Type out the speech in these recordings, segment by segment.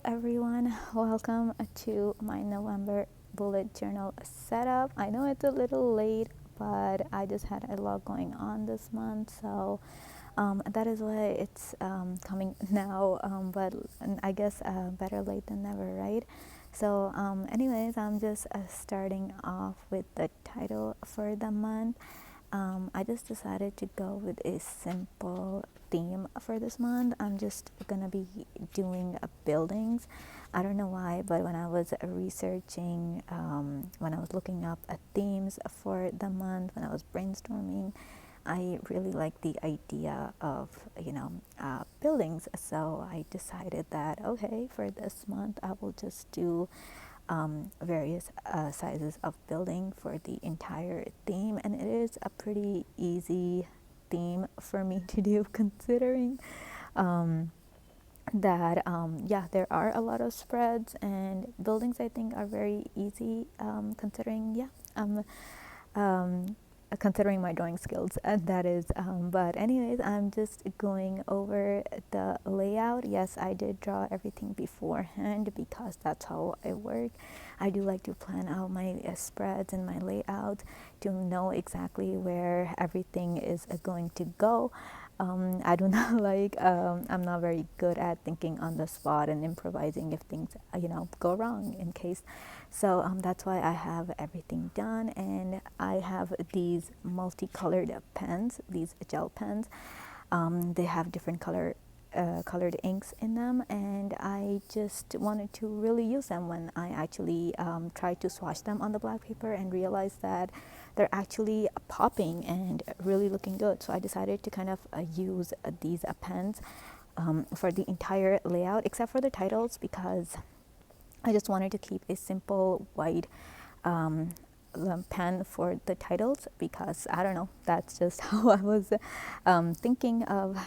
everyone, welcome to my November bullet journal setup. I know it's a little late, but I just had a lot going on this month, so that is why it's coming now. But I guess better late than never, right? So, anyways, I'm just starting off with the title for the month. I just decided to go with a simple theme for this month. I'm just gonna be doing buildings. I don't know why, but when I was researching, when I was looking up themes for the month, when I was brainstorming, I really like the idea of buildings. So I decided that okay, for this month I will just do various sizes of building for the entire theme, and it is a pretty easy theme for me to do considering that there are a lot of spreads, and buildings I think are very easy considering um, considering my drawing skills, and that is but anyways, I'm just going over the layout. Yes, I did draw everything beforehand because that's how I work. I do like to plan out my spreads and my layout to know exactly where everything is going to go. I do not like I'm not very good at thinking on the spot and improvising if things go wrong in case. So that's why I have everything done, and I have these multicolored pens, these gel pens. They have different colored inks in them, and I just wanted to really use them when I actually tried to swatch them on the black paper and realized that they're actually popping and really looking good. So I decided to kind of use these pens for the entire layout except for the titles, because I just wanted to keep a simple white pen for the titles, because I don't know, that's just how I was thinking of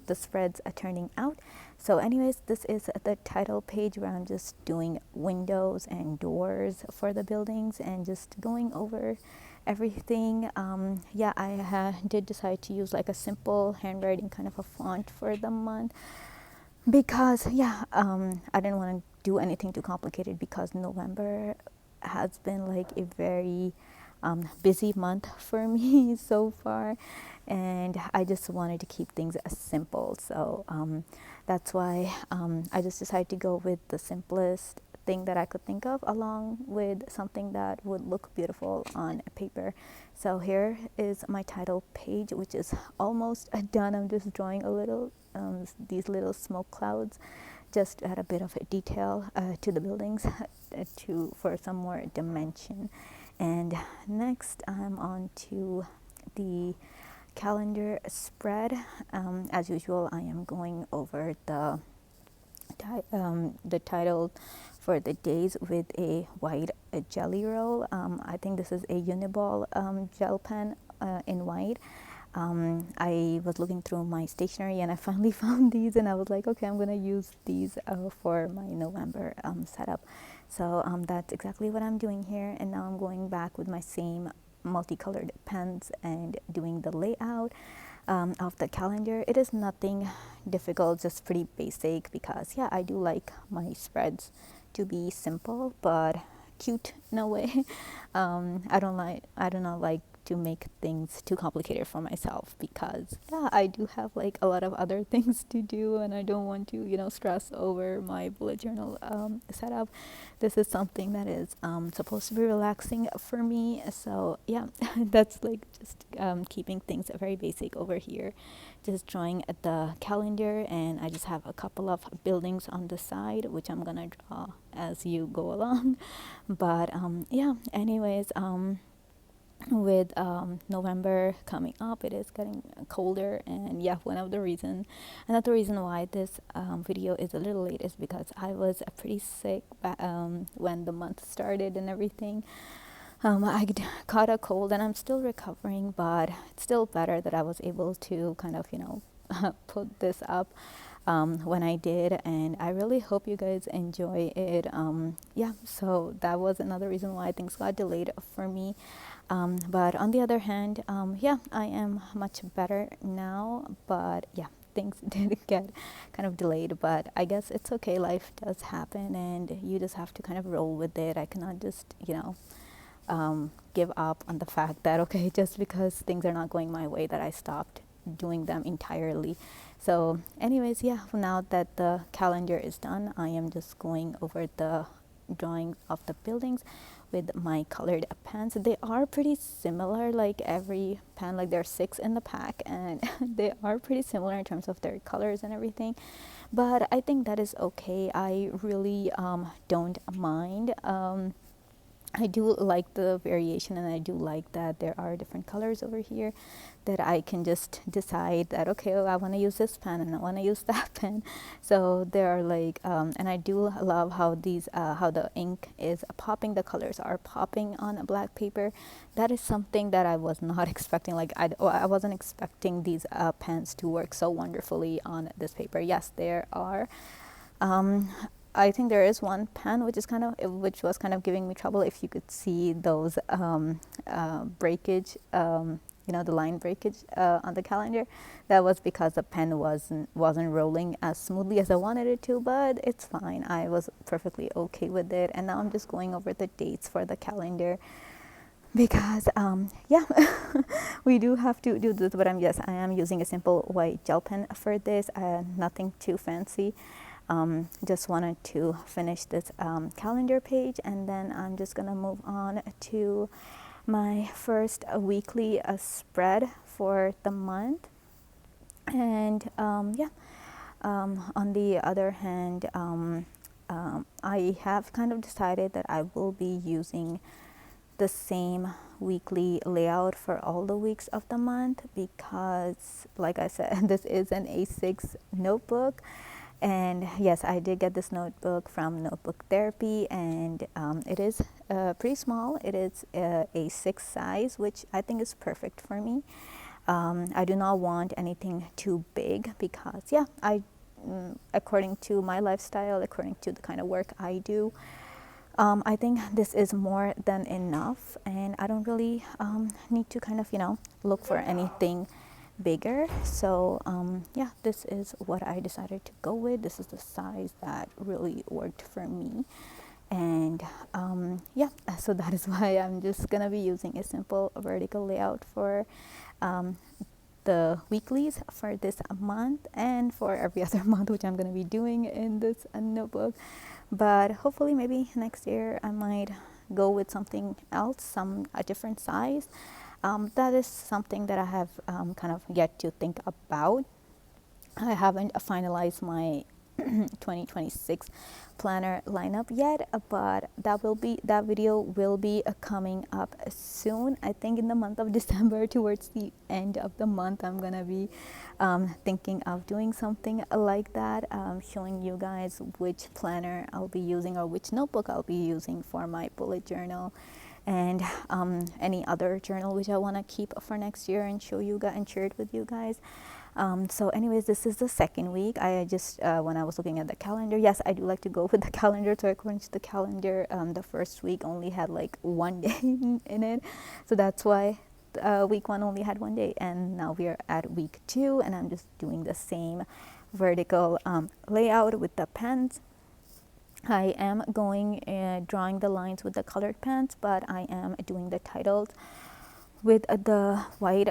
the spreads turning out. So anyways, this is the title page where I'm just doing windows and doors for the buildings and just going over everything. I did decide to use like a simple handwriting kind of a font for the month, because I didn't want to do anything too complicated, because November has been like a very busy month for me so far, and I just wanted to keep things simple. So that's why I just decided to go with the simplest thing that I could think of, along with something that would look beautiful on paper. So here is my title page, which is almost done. I'm just drawing a little these little smoke clouds just to add a bit of a detail to the buildings for some more dimension. And next I'm on to the calendar spread. As usual, I am going over the title for the days with a white jelly roll. I think this is a Uniball gel pen in white. I was looking through my stationery and I finally found these, and I was like, okay, I'm gonna use these for my November setup. So that's exactly what I'm doing here, and now I'm going back with my same multicolored pens and doing the layout of the calendar. It is nothing difficult, just pretty basic, because I do like my spreads to be simple but cute in a way. I do not like to make things too complicated for myself, because I do have like a lot of other things to do, and I don't want to stress over my bullet journal setup. This is something that is supposed to be relaxing for me. So that's like just keeping things very basic over here, just drawing at the calendar, and I just have a couple of buildings on the side which I'm gonna draw as you go along. But anyways, with November coming up, it is getting colder, and another reason why this video is a little late is because I was pretty sick when the month started and everything. Caught a cold and I'm still recovering, but it's still better that I was able to kind of put this up when I did, and I really hope you guys enjoy it. So that was another reason why things got delayed for me. But on the other hand, I am much better now. But things did get kind of delayed, but I guess it's okay. Life does happen, and you just have to kind of roll with it. I cannot just, give up on the fact that, okay, just because things are not going my way, that I stopped doing them entirely. So anyways, yeah, now that the calendar is done, I am just going over the drawing of the buildings with my colored pens. They are pretty similar, like every pen, like there are 6 in the pack, and they are pretty similar in terms of their colors and everything, but I think that is okay. I really don't mind. I do like the variation, and I do like that there are different colors over here, that I can just decide that, okay, I want to use this pen and I want to use that pen. So there are like, and I do love how how the ink is popping, the colors are popping on a black paper. That is something that I was not expecting. Like I wasn't expecting these pens to work so wonderfully on this paper. Yes, there are. Um, I think there is one pen which was kind of giving me trouble. If you could see those breakage, the line breakage on the calendar, that was because the pen wasn't rolling as smoothly as I wanted it to. But it's fine. I was perfectly okay with it. And now I'm just going over the dates for the calendar, because yeah, we do have to do this. But I am using a simple white gel pen for this. Nothing too fancy. Just wanted to finish this calendar page, and then I'm just gonna move on to my first weekly spread for the month. And on the other hand, I have kind of decided that I will be using the same weekly layout for all the weeks of the month, because like I said, this is an A6 notebook. And yes, I did get this notebook from Notebook Therapy, and it is pretty small. It is a 6 size, which I think is perfect for me. I do not want anything too big, because according to my lifestyle, according to the kind of work I do, I think this is more than enough, and I don't really need to kind of look for anything bigger. So this is what I decided to go with. This is the size that really worked for me. And so that is why I'm just gonna be using a simple vertical layout for the weeklies for this month, and for every other month, which I'm gonna be doing in this notebook. But hopefully maybe next year I might go with something else, a different size. That is something that I have kind of yet to think about. I haven't finalized my 2026 planner lineup yet, but that video will be coming up soon. I think in the month of December, towards the end of the month, I'm gonna be thinking of doing something like that, showing you guys which planner I'll be using, or which notebook I'll be using for my bullet journal, and any other journal which I want to keep for next year and show you guys and share it with you guys. So anyways, this is the second week. I just when I was looking at the calendar, yes, I do like to go with the calendar. So according to the calendar, the first week only had like 1 day in it, so that's why week 1 only had 1 day. And now we are at week 2, and I'm just doing the same vertical layout with the pens. I am drawing the lines with the colored pens, but I am doing the titles with the white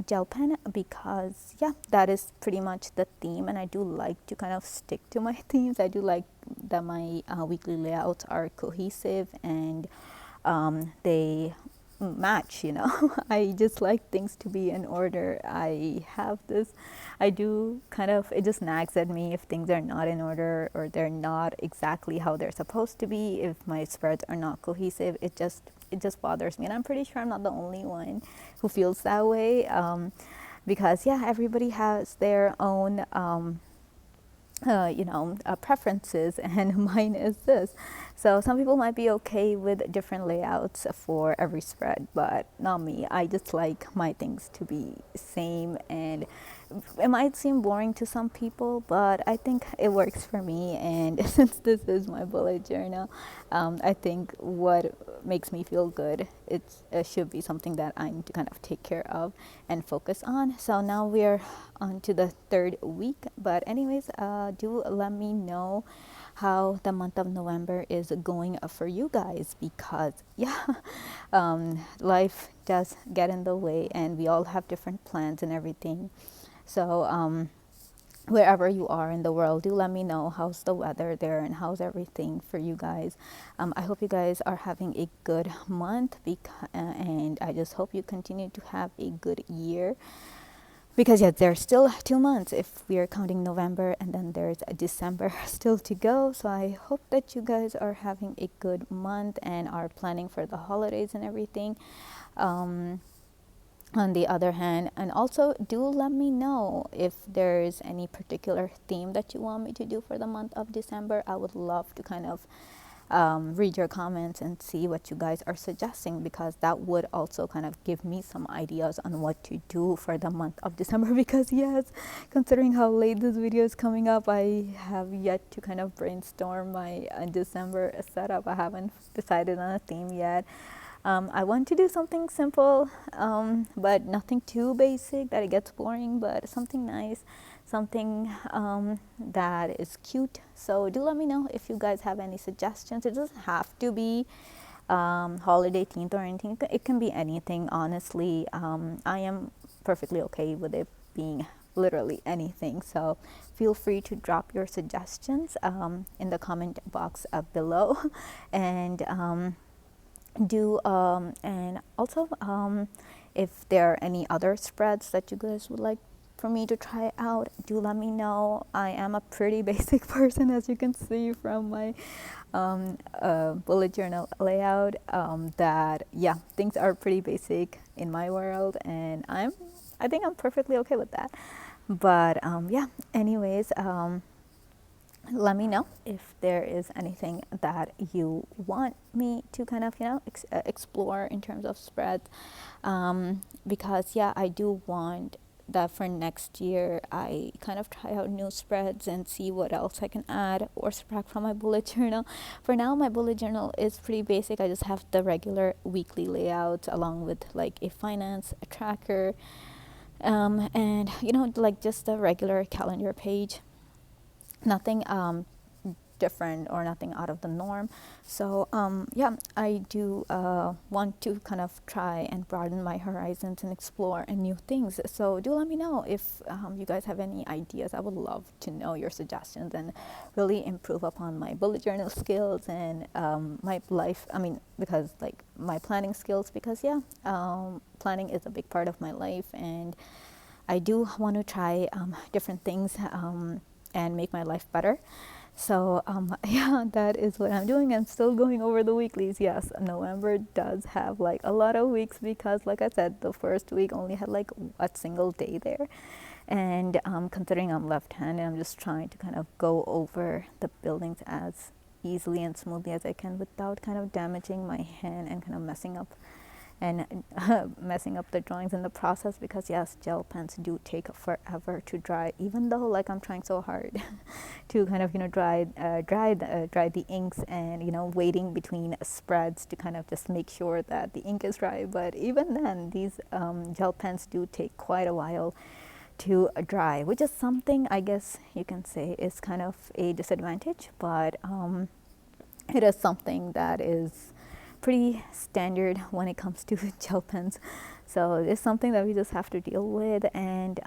gel pen, because that is pretty much the theme, and I do like to kind of stick to my themes. I do like that my weekly layouts are cohesive, and they match. I just like things to be in order. I do kind of, it just nags at me if things are not in order, or they're not exactly how they're supposed to be. If my spreads are not cohesive, it just bothers me, and I'm pretty sure I'm not the only one who feels that way, because everybody has their own preferences, and mine is this. So some people might be okay with different layouts for every spread, but not me. I just like my things to be same, and it might seem boring to some people, but I think it works for me. And since this is my bullet journal, I think what makes me feel good, it should be something that I need to kind of take care of and focus on. So now we're on to the third week. But anyways, do let me know how the month of November is going for you guys, because yeah, life does get in the way and we all have different plans and everything. So wherever you are in the world, do let me know how's the weather there and how's everything for you guys. I hope you guys are having a good month, and I just hope you continue to have a good year, because yeah, there's still 2 months if we are counting November, and then there's a December still to go. So I hope that you guys are having a good month and are planning for the holidays and everything. On the other hand, and also do let me know if there's any particular theme that you want me to do for the month of December. I would love to kind of read your comments and see what you guys are suggesting, because that would also kind of give me some ideas on what to do for the month of December. Because yes, considering how late this video is coming up, I have yet to kind of brainstorm my December setup. I haven't decided on a theme yet. I want to do something simple, but nothing too basic that it gets boring, but something nice, something that is cute. So do let me know if you guys have any suggestions. It doesn't have to be holiday themed or anything. It can be anything, honestly. I am perfectly okay with it being literally anything. So feel free to drop your suggestions in the comment box below. And and also if there are any other spreads that you guys would like for me to try out, do let me know. I am a pretty basic person, as you can see from my bullet journal layout, that yeah, things are pretty basic in my world, and I think I'm perfectly okay with that. But yeah, anyways, let me know if there is anything that you want me to kind of explore in terms of spreads, because yeah, I do want that for next year I kind of try out new spreads and see what else I can add or subtract from my bullet journal. For now, my bullet journal is pretty basic. I just have the regular weekly layout along with like a finance a tracker, and like just a regular calendar page. Nothing different or nothing out of the norm. So yeah, I do want to kind of try and broaden my horizons and explore and new things. So do let me know if you guys have any ideas. I would love to know your suggestions and really improve upon my bullet journal skills and my life. I mean, because like my planning skills, because yeah, planning is a big part of my life, and I do want to try different things and make my life better. So yeah, that is what I'm doing. I'm still going over the weeklies. Yes, November does have like a lot of weeks, because like I said, the first week only had like a single day there. And considering I'm left-handed, I'm just trying to kind of go over the buildings as easily and smoothly as I can without kind of damaging my hand and kind of messing up the drawings in the process, because yes, gel pens do take forever to dry, even though like I'm trying so hard to kind of dry the inks, and waiting between spreads to kind of just make sure that the ink is dry. But even then, these gel pens do take quite a while to dry, which is something I guess you can say is kind of a disadvantage, but it is something that is pretty standard when it comes to gel pens. So it's something that we just have to deal with, and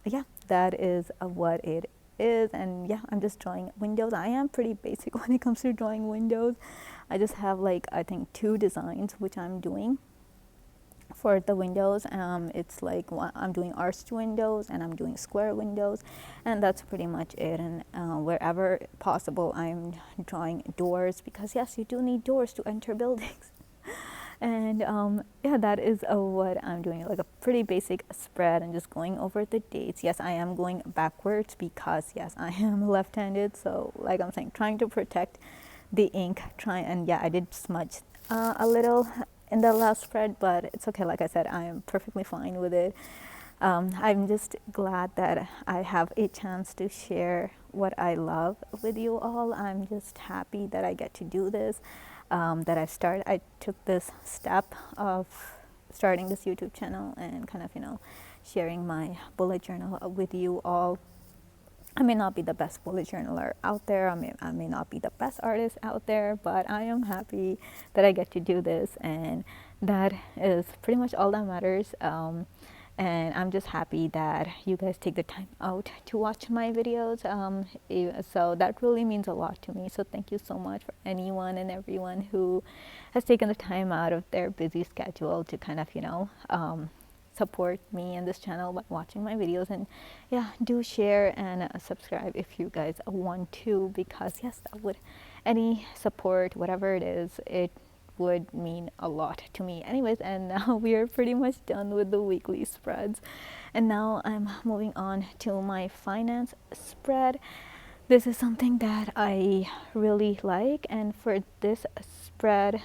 yeah, that is what it is. And yeah, I'm just drawing windows. I am pretty basic when it comes to drawing windows. I just have like I think 2 designs which I'm doing for the windows. It's like I'm doing arched windows and I'm doing square windows, and that's pretty much it. And wherever possible, I'm drawing doors, because yes, you do need doors to enter buildings. And yeah, that is what I'm doing, like a pretty basic spread and just going over the dates. Yes, I am going backwards because yes, I am left-handed, so like I'm saying, trying to protect the ink, and yeah, I did smudge a little in the last spread, but it's okay. Like I said, I am perfectly fine with it. I'm just glad that I have a chance to share what I love with you all. I'm just happy that I get to do this, that I took this step of starting this YouTube channel and kind of, sharing my bullet journal with you all. I may not be the best bullet journaler out there. I may not be the best artist out there, but I am happy that I get to do this, and that is pretty much all that matters. And I'm just happy that you guys take the time out to watch my videos. So that really means a lot to me. So thank you so much for anyone and everyone who has taken the time out of their busy schedule to kind of, support me and this channel by watching my videos. And yeah, do share and subscribe if you guys want to, because yes, that would, any support, whatever it is, it would mean a lot to me. Anyways, and now we are pretty much done with the weekly spreads, and now I'm moving on to my finance spread. This is something that I really like, and for this spread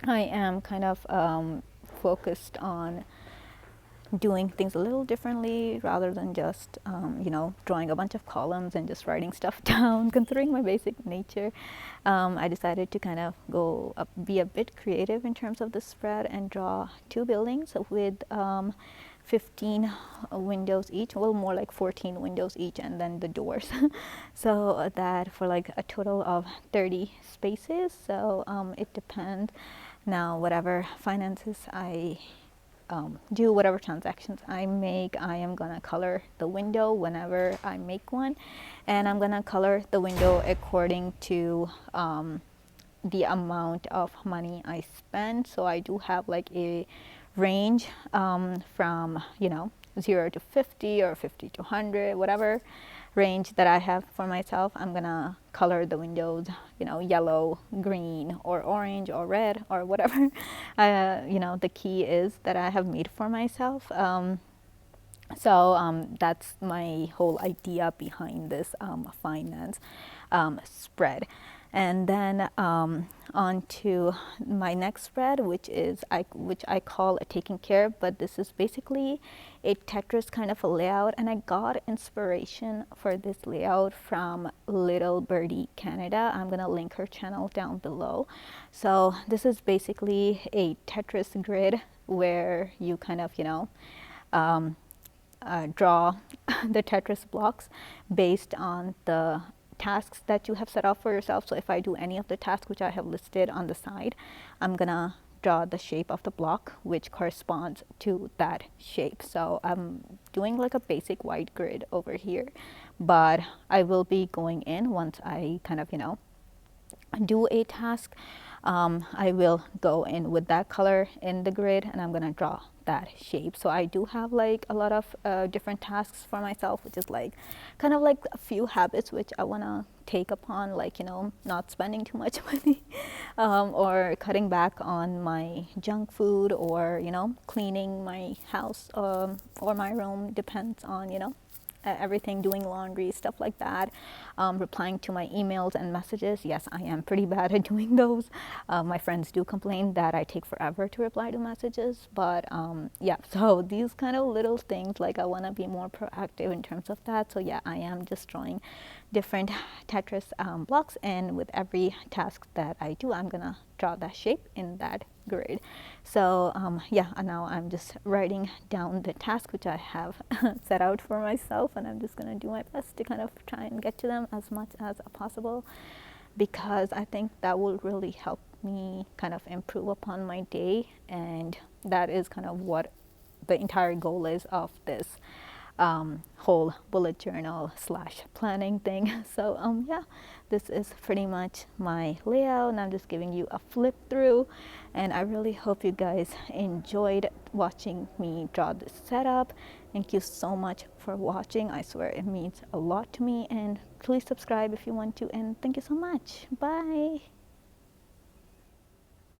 I am kind of focused on doing things a little differently rather than just drawing a bunch of columns and just writing stuff down. Considering my basic nature, I decided to kind of be a bit creative in terms of the spread and draw two buildings with 15 windows each, well, more like 14 windows each, and then the doors. So that for like a total of 30 spaces. So it depends. Now whatever finances I do, whatever transactions I make, I am gonna color the window whenever I make one, and I'm gonna color the window according to the amount of money I spend. So I do have like a range from 0 to 50 or 50 to 100, whatever range that I have for myself. I'm gonna color the windows, yellow, green, or orange, or red, or whatever the key is that I have made for myself. So that's my whole idea behind this finance spread. And then on to my next spread, which I call a taking care, but this is basically a Tetris kind of a layout, and I got inspiration for this layout from Little Birdie Canada. I'm gonna link her channel down below. So this is basically a Tetris grid where you kind of draw the Tetris blocks based on the tasks that you have set up for yourself. So if I do any of the tasks which I have listed on the side, I'm gonna draw the shape of the block which corresponds to that shape. So I'm doing like a basic white grid over here, but I will be going in once I kind of do a task. I will go in with that color in the grid, and I'm gonna draw that shape. So I do have like a lot of different tasks for myself, which is like kind of like a few habits which I want to take upon, like not spending too much money, or cutting back on my junk food, or cleaning my house or my room, depends on everything, doing laundry, stuff like that, replying to my emails and messages. Yes, I am pretty bad at doing those. My friends do complain that I take forever to reply to messages, but yeah, so these kind of little things, like I want to be more proactive in terms of that. So yeah, I am just drawing different Tetris blocks, and with every task that I do, I'm gonna draw that shape in that grid. So yeah, and now I'm just writing down the task which I have set out for myself, and I'm just going to do my best to kind of try and get to them as much as possible, because I think that will really help me kind of improve upon my day, and that is kind of what the entire goal is of this whole bullet journal / planning thing. So yeah, this is pretty much my layout, and I'm just giving you a flip through, and I really hope you guys enjoyed watching me draw this setup. Thank you so much for watching. I swear it means a lot to me, and please subscribe if you want to, and thank you so much. Bye.